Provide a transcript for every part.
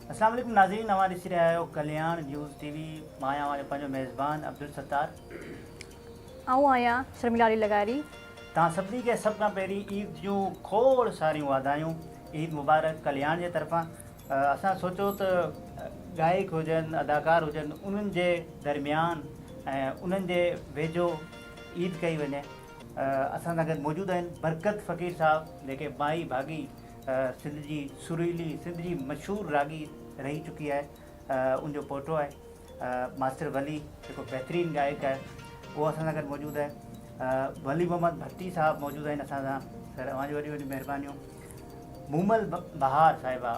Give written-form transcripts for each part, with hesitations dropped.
अस्सलाम वालेकुम नाज़रीन, हमारे ॾिसी रहिया आहियो कल्याण न्यूज़ टीवी। मां आहियां पंहिंजो मेज़बान अब्दुल सत्तार। आऊं आहियां शर्मिला अली लगारी। तव्हां सभिनी खे सभ खां पहिरीं ईद जूं खोड़ सारियूं वाधायूं। ईद मुबारक कल्याण जे तरफ़ां। असां सोचियो त गायक हुजनि, अदाकार हुजनि, उन्हनि जे दरमियान ऐं उन्हनि जे वेझो ईद कई वञे। असां सां गॾु मौजूदु आहिनि बरकत फ़क़ीर साहब, जेके माई भागी सिंध जी सुरीली, सिंध जी मशहूरु रागी रही चुकी आहे। उनजो पोटो आहे मास्टर वली, जेको बहितरीनु गायक आहे, उहो असां सां गॾु मौजूदु आहे। वली मोहम्मद भट्टी साहब मौजूदु आहिनि असां सां। सर तव्हांजी वॾी वॾी महिरबानियूं। मूमल बहार साहिबा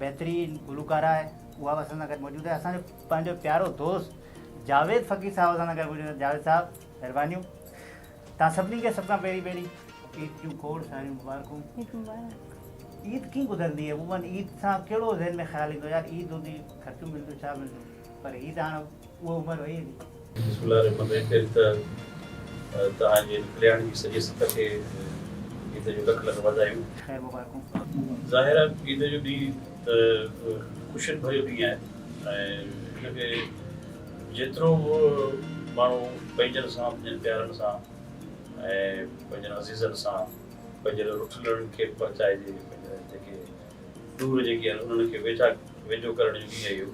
बहितरीनु गुलकारा आहे, उहा बि असां सां गॾु मौजूदु आहे। असांजो पंहिंजो प्यारो दोस्त जावेद फ़क़ीर साहब असां सां गॾु मौजूदु आहे। जावेद साहब महिरबानियूं। तव्हां सभिनी खे सभ खां पहिरीं ईद जूं खोड़ सारियूं मुबारकूं। ईद कीअं गुज़रंदी आहे? उमन ईद सां कहिड़ो ज़हन में ख़्यालु ईंदो? यार ईद हूंदी, ख़र्चो मिलंदो, छा मिलंदो, पर ईद हाणे उहा उमिरि वई हली। बिस्मिल्लाहिर्रहमानिर्रहीम। तव्हांजे कल्याण जी सॼे सफ़र खे ईद जो लख लख वाधायूं। ख़ैर मुबारकूं। ज़ाहिर आहे ईद जो ॾींहुं त ख़ुशियुनि भरियो ॾींहुं आहे ऐं हिनखे जेतिरो माण्हू पंहिंजनि सां, पंहिंजनि प्यारनि सां ऐं पंहिंजनि अज़ीज़नि सां, पंहिंजे रुठलनि खे पहुचाइजे, पंहिंजा जेके दूर जेके आहिनि उन्हनि खे वेझो करण जो ॾींहुं आहे इहो।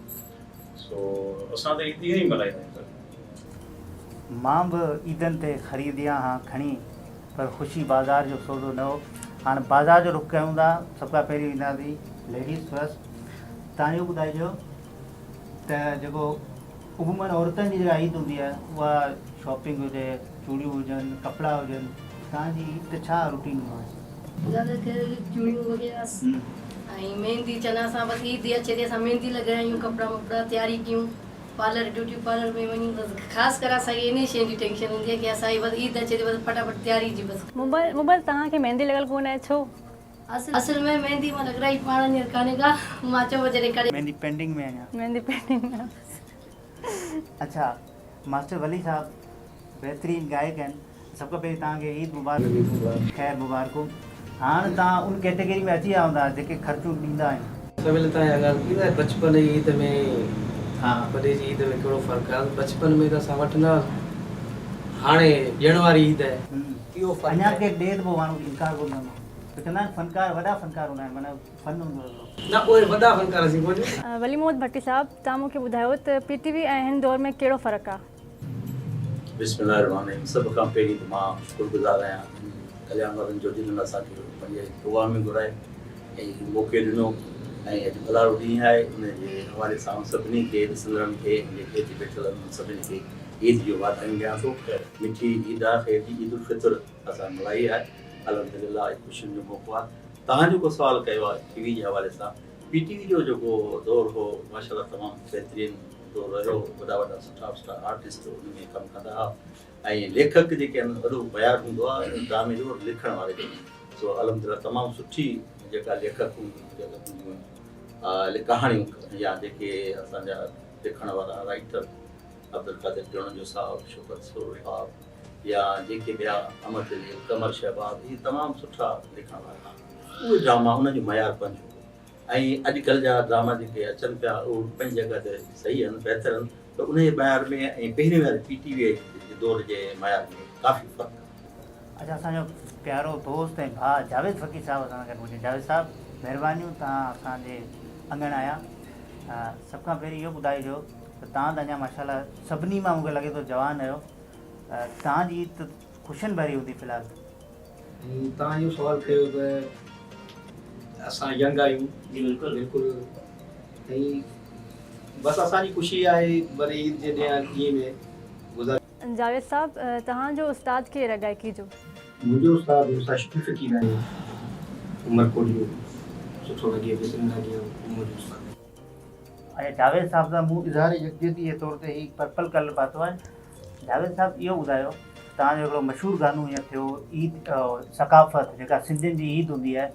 सो असां त ईद ई मल्हाईंदा आहियूं। मां बि ईदनि ते ख़रीदियां हा खणी, पर ख़ुशी बाज़ार जो सौदो न हो। हाणे बाज़ार जो रुख कयूं था। सभ खां पहिरीं ईंदासीं लेडीज़ फर्स्ट। तव्हां इहो ॿुधाइजो त जेको उमूमन औरतुनि जी जेका ईद हूंदी आहे, उहा शॉपिंग हुजे, चूड़ियूं हुजनि, कपिड़ा हुजनि, तव्हांजी ईद छा रूटीन हूंदो आहे? ज़्यादातर चूड़ियूं वग़ैरह ऐं मेहंदी चवंदा असां बसि ईद अचे थी असां मेहंदी लॻायूं, कपिड़ा वपिड़ा तयारी कयूं, पार्लर ब्यूटी पार्लर में वञूं। बसि ख़ासि करे असांखे इन शइ जी टेंशन हूंदी आहे कि असांजी बसि ईद अचे थी, बसि फटाफट तयारी जी बसि। मोबाइल तव्हांखे मेहंदी लॻल कोन आहे छो? असल में मेहंदी मां लॻाई पाण हींअर कान्हे का, मां चयो जॾहिं करे मेहंदी पेंडिंग में अञा। मेहंदी पेंटिंग। अच्छा, मास्टर वली साहब बहितरीनु गायक आहिनि। सभ खां पहिरीं तव्हांखे ईद मुबारक, ख़ैर मुबारकूं। हाणे तव्हां उन कैटेगरी में अची विया हूंदा जेके ख़र्चूं ॾींदा आहिनि। सभिनी तव्हां ॻाल्हि की न बचपन जी ईद में, हा, वॾे जी ईद में कहिड़ो फ़र्क़ु आहे? बचपन में त असां वठंदा, हाणे ॾियण वारी ईद आहे, इहो फ़र्क़ु अञा आहे। के ॾे त पोइ माण्हू इनकार कोन कंदो। चवंदा आहिनि फनकार, वॾा फनकार हूंदा आहिनि, माना फन हूंदो आहे। न उहे वॾा फनकार असीं कोन्हे। वली मोहम्मद भट्टी साहब, तव्हां मूंखे ॿुधायो त पीटीवी ऐं हिन दौर में कहिड़ो फ़र्क़ु आहे? बिस्मिल्लाहिर्रहमानिर्रहीम। सभ खां पहिरीं त मां शुक्रगुज़ार आहियां कल्याण वारनि जो, जिन्हनि असांखे पंहिंजे प्रोग्राम में घुराए ऐं मौक़ो ॾिनो। ऐं अॼु भलारो ॾींहुं आहे, उनजे हवाले सां सभिनी खे ॾिसंदड़नि खे, जेके अची वेठल आहिनि सभिनी खे ईद जो वाधायूं ॾियां थो। मिठी ईद आहे, ईद उल फितर असां मल्हाई आहे, अल्हम्दुलिल्लाह ख़ुशियुनि जो मौक़ो आहे। तव्हां जेको सुवालु कयो आहे टीवी जे हवाले सां, पीटीवी जो जेको दौरु हो माशाल्लाह तमामु बहितरीनु दौरु रहियो। वॾा वॾा सुठा आर्टिस्ट उन में कमु कंदा हुआ ऐं लेखक जेके आहिनि, वॾो बयानु हूंदो आहे ड्रामे जो लिखण वारे जो। सो अल्हम्दुलिल्लाह तमामु सुठी जेका लेखक हूंदियूं कहाणियूं या जेके असांजा लिखण वारा राइटर अब्दुल कादिर टियोणजो साहब, शुकत सरोर साहब या जेके ॿिया अहमद अली, कमर शहबाब, इहे तमामु सुठा लिखण वारा, उहे ड्रामा उनजो मयार पंहिंजो। ऐं अॼुकल्ह जा ड्रामा जेके अचनि पिया उहे पंहिंजी जॻह ते सही आहिनि, बहितर आहिनि, त उनजे मयार में ऐं पहिरें वारे पीटीवी जे दौर जे मयार में काफ़ी फ़र्क़ु आहे। अच्छा, असांजो प्यारो दोस्त ऐं भाउ जावेद फ़क़ीर साहब असां सां गॾु हुजे। जावेद साहब महिरबानियूं, तव्हां असांजे अंगण आया। सभ खां पहिरीं इहो ॿुधाइजो त तव्हां त अञा माशाल्लाह सभिनी मां मूंखे लॻे थो जवान आहियो। तव्हांजी त ख़ुशियुनि भरी हूंदी फ़िलहाल। तव्हां इहो सुवालु कयो त असां यंग आहियूं। बिल्कुलु बिल्कुलु। ऐं बसि असांजी ख़ुशी आहे वरी ईद जे ॾींहं में गुज़ार। जावेद साहब, तव्हांजो उस्ताद केरु आहे गायकी जो? मुंहिंजो उस्ताद शफ़ी फ़क़ीर आहे, उमरकोट जो, सुठो लॻे पियो उमर जो। अच्छा, जावेद साहब सां मूं इज़हार यकजहती जे तौर ते ही पर्पल कलर पातो आहे। जावेद साहब इहो ॿुधायो, तव्हांजो हिकिड़ो मशहूरु गानो हीअं थियो ईद सकाफ़त, जेका सिंधियुनि जी ईद हूंदी आहे,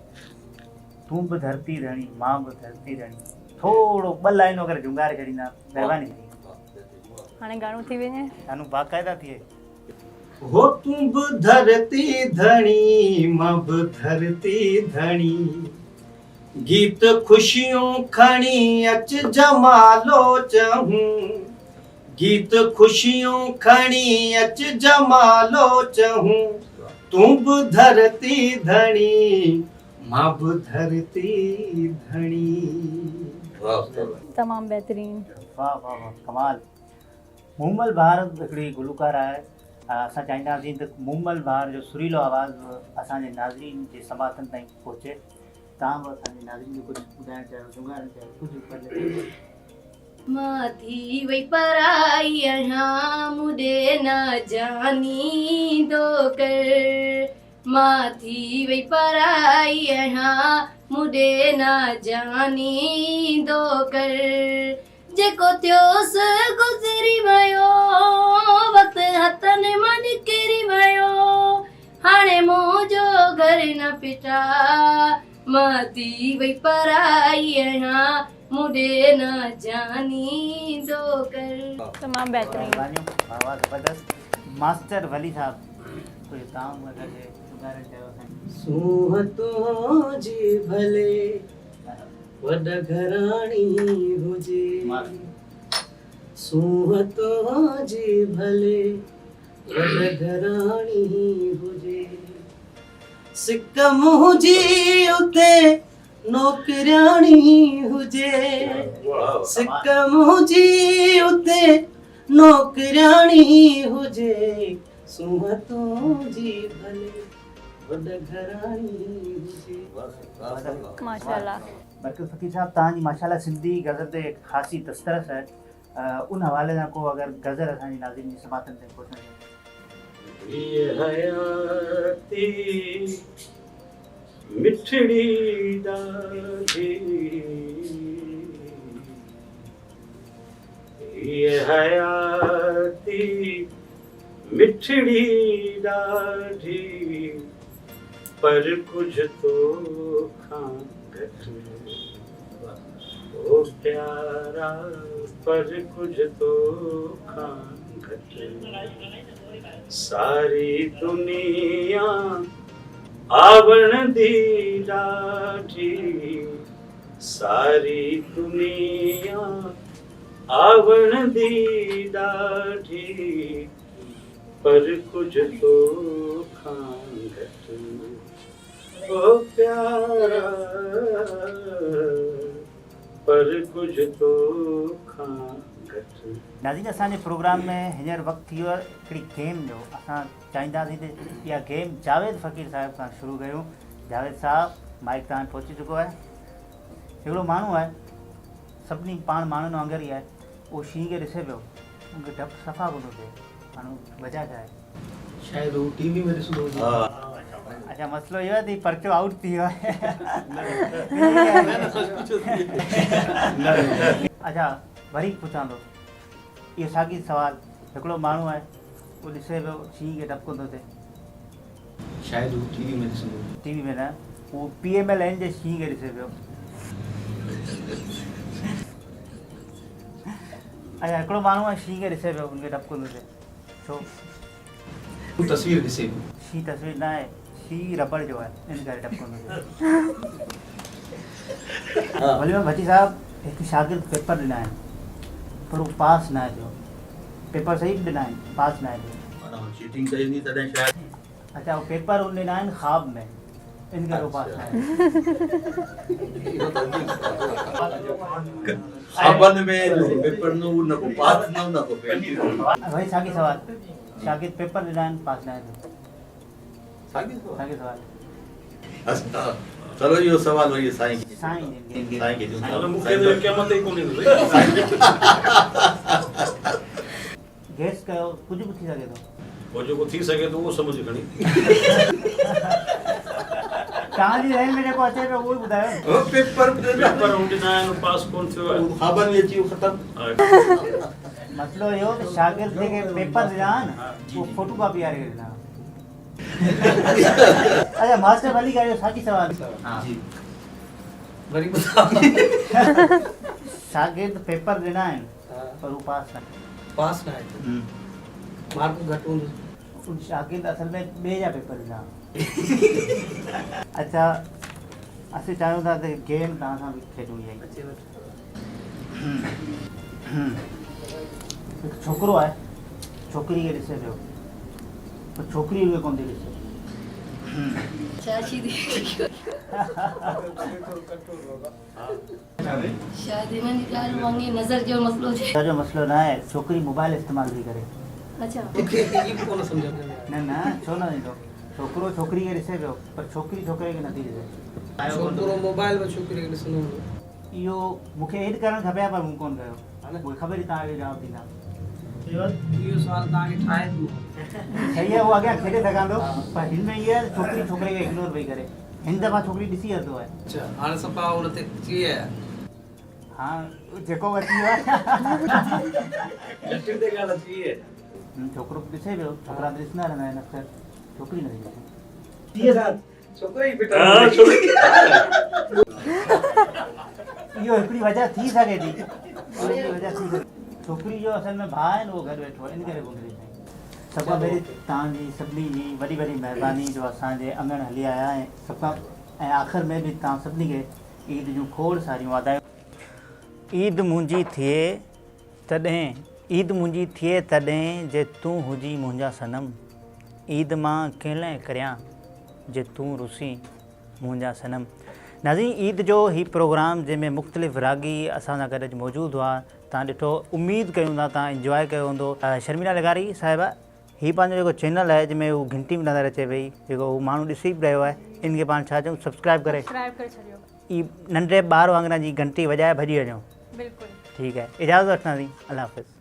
तूं बि धरती धणी मां बि धरती धणी, थोरो 2 लाइनूं अगरि जुंगारे छॾींदा महिरबानी थी। हाणे गानो थी वञे, गानो बाक़ाइदा थिए। हो तूं बि धरती धणी मां बि धरती धणी, गीत खुशियों खणी अच जमालो चहूं, गीत खुशियों खणी अच जमालो चहूं, तू बि धरती धणी मां बि धरती धणी। वाह उस्ताद। तमामु बहितरीनु। वाह वाह वाह कमाल। मूमल बहार हिकिड़ी गुलकार आहे। असां चाहींदासीं त मूमल बहार जो सुरीलो आवाज़ु असांजे नाज़रीन जे समातनि ताईं पहुचे। तव्हां बि असांजे नाज़रीन जो कुझु ॿुधाइणु चाहियो, सुञाणणु चाहियो, कुझु पढ़े। मां थी वई पराई आहियां मुॾे न जानींदो कर, मां थी वई पराई आहियां मुॾे न जानींदो कर, जेको थियोसि गुज़री वियो वक़्तु हथनि मां निकिरी वियो, हाणे मुंहिंजो घर न पिटा, मां थी वई पराई आहियां मुझे न जानींदो कर। तमामु बहितरीनु। महिरबानियूं, वाह वाह ज़बरदस्त। मास्टर वली साहब कुझु तव्हां असांखे सुञाणणु चाहियो असांखे। सूंह तुंहिंजी भले वॾ घराणी हुजे, सूंह तुंहिंजी भले वॾ घराणी हुजे, सिक मुंहिंजी उते नौकराणी हुजे, सिक मुंहिंजी उते नौकराणी हुजे, सूंह तुंहिंजी भले वॾ घराणी हुजे। माशाल्लाह। बरकत फ़कीर साहब तव्हांजी माशाल्लाह सिंधी गज़ल ते ख़ासी दस्तरस आहे। उन हवाले सां को अगरि गज़ल असांजी नाज़रीन जी समातनि ते पहुचणु ये हयाती मिठड़ी ॾाढी, ये हयाती मिठड़ी ॾाढी, पर कुछ तो खां घट ओ प्यारा, पर कुछ तो खां घट, सारी दुनिया आवण दी ॾाढी, सारी दुनिया आवण दी ॾाढी, पर कुछ तो खां घट ओ प्यारा, पर कुछ तो खां घट। नाज़रीन असांजे प्रोग्राम में हींअर वक़्तु थी वियो आहे हिकिड़ी गेम जो। असां चाहींदासीं त इहा गेम जावेद फ़कीर साहिब सां शुरू कयूं। जावेद साहिब माइक तव्हां पहुची चुको आहे। हिकिड़ो माण्हू आहे, सभिनी पाण माण्हुनि वांगुरु ई आहे, उहो शींहं खे ॾिसे पियो, उनखे डपु सफ़ा कोन थिए, माण्हू वजह छा आहे? शायदि हू टीवी में ॾिसंदो हुजे। अच्छा मसइलो इहो आहे त पर्चो आउट थी वियो आहे। अच्छा वरी पुछां थो, इहो साॻी सुवालु। हिकिड़ो माण्हू आहे, उहो ॾिसे पियो शींहं खे डपु कोन थो थिए, शायदि हू टीवी में ॾिसंदो हुजे। टीवी में न, उहो PMLN जे शींहं खे ॾिसे पियो। अच्छा हिकिड़ो माण्हू आहे, शींहं खे ॾिसे पियो, हुनखे डपु कोन थो थिए, छो? हू तस्वीर ॾिसे पियो। शींहं तस्वीर न आहे, शींहं रबड़ जो आहे, इन करे डपु कोन थो थिए। वलीम भटी साहिबु हिकु शागिर्द पेपर ॾिना आहिनि, पर उहो पास न आहे थियो। पेपर सही बि ॾिना आहिनि, पास न आहे थियो। चीटिंग कई नी तॾहिं शायदि। अच्छा उहो पेपर उन ॾिना आहिनि ख़्वाब में, इन करे उहो पास न आहे। ख़्वाबनि में पेपर न न को पास न न को वरी साॻी सवाल, शागिर्द पेपर ॾिना आहिनि, पास न आहे थियो। साॻी साॻी सवाल। अच्छा चलो इहो सवाल वरी साईं खे साईं साईं खे ॾियूं। मूंखे त क़यामत ई कोन्हे गैस कयो, कुझु बि थी सघे थो। पोइ जेको थी सघे थो उहो सम्झ खणी। तव्हांजी लाइन में जेको अचे पियो उहो ई ॿुधायो। पेपर पेपर ॾिना आहिनि, पास कोन थियो आहे। ख़्वाबनि में अची वियो ख़तमु। मसइलो इहो त शागिर्द जेके पेपर ॾिना आहिनि उहो फोटो कॉपी वारे खे ॾिना। अच्छा मास्टर वली का जो साॻी सवाल। जी वरी ॿुधायो। शागिर्द पेपर ॾिना आहिनि पर हू पास न। पास न आहे मार्क घटि हूंदो। उन शागिर्द असल में ॿिए जा पेपर ॾिना। अच्छा असीं चाहियूं था त गेम तव्हां सां बि खेॾूं ईअं ई हिकु छोकिरो आहे छोकिरी खे ॾिसे पियो पर छोकिरी खे कोन थी ॾिसे शादी शादी हिननि जी ॻाल्हि वांगुरु नज़र जो मसइलो थिए जो मसइलो न आहे छोकिरी मोबाइल इस्तेमालु थी करे अच्छा न न छो न ईंदो छोकिरो छोकिरी खे ॾिसे पियो पर छोकिरी छोकिरे खे नथी ॾिसे छोकिरो मोबाइल में छोकिरी खे ॾिसंदो हूंदो इहो मूंखे एड करणु खपे हा पर मूं कोन कयो मूंखे ख़बर ई तव्हांखे जवाबु ॾींदा इहो सुवाल तव्हांखे ठाहे थो सही आहे उहो अॻियां खेॾे सघंदो पर हिन में इहा आहे छोकिरी छोकिरे खे इग्नोर पई करे हिन दफ़ा छोकिरी ॾिसी हलंदो आहे अच्छा हाणे सफ़ा हुन ते अची विया हा जेको बि अची वियो आहे जटिल ते ॻाल्हि अची वई आहे छोकिरो ॾिसे पियो छोकिरा त ॾिसंदा रहंदा आहिनि अक्सर छोकिरी नथी ॾिसे छोकिरो ई हाँ, छोकिरी इहो हिकिड़ी वजह थी सघे थी छोकिरी जो असल में भाउ आहे न उहो घरु वेठो आहे इन करे कोन ॾिसे सभु खां पहिरीं तव्हांजी सभिनी जी वॾी वॾी महिरबानी जो असांजे अंगण हली आया ऐं सभु खां ऐं आख़िर में बि तव्हां सभिनी खे ईद जूं खोड़ सारियूं वाधायूं ईद मुंहिंजी थिए तॾहिं जे तूं हुजी मुंहिंजा सनम ईद मां कंहिं करियां जे तूं रुसी मुंहिंजा सनम नाज़रीन ईद जो ही प्रोग्राम जंहिंमें मुख़्तलिफ़ रागी असां सां गॾु मौजूदु हुआ तव्हां ॾिठो उमेदु कयूं था तव्हां इंजॉय कयो हूंदो शर्मिला लगारी साहिबा हीअ पंहिंजो जेको चैनल आहे जंहिंमें हू घंटी में नज़र अचे पई जेको हू माण्हू ॾिसी बि रहियो आहे इनखे पाण छा चऊं सब्सक्राइब करे छॾियो ई नंढे ॿार वांगुरु जी घंटी वॼाए भॼी वञो बिल्कुलु ठीकु आहे इजाज़त वठंदासीं अल्लाह हाफ़िज़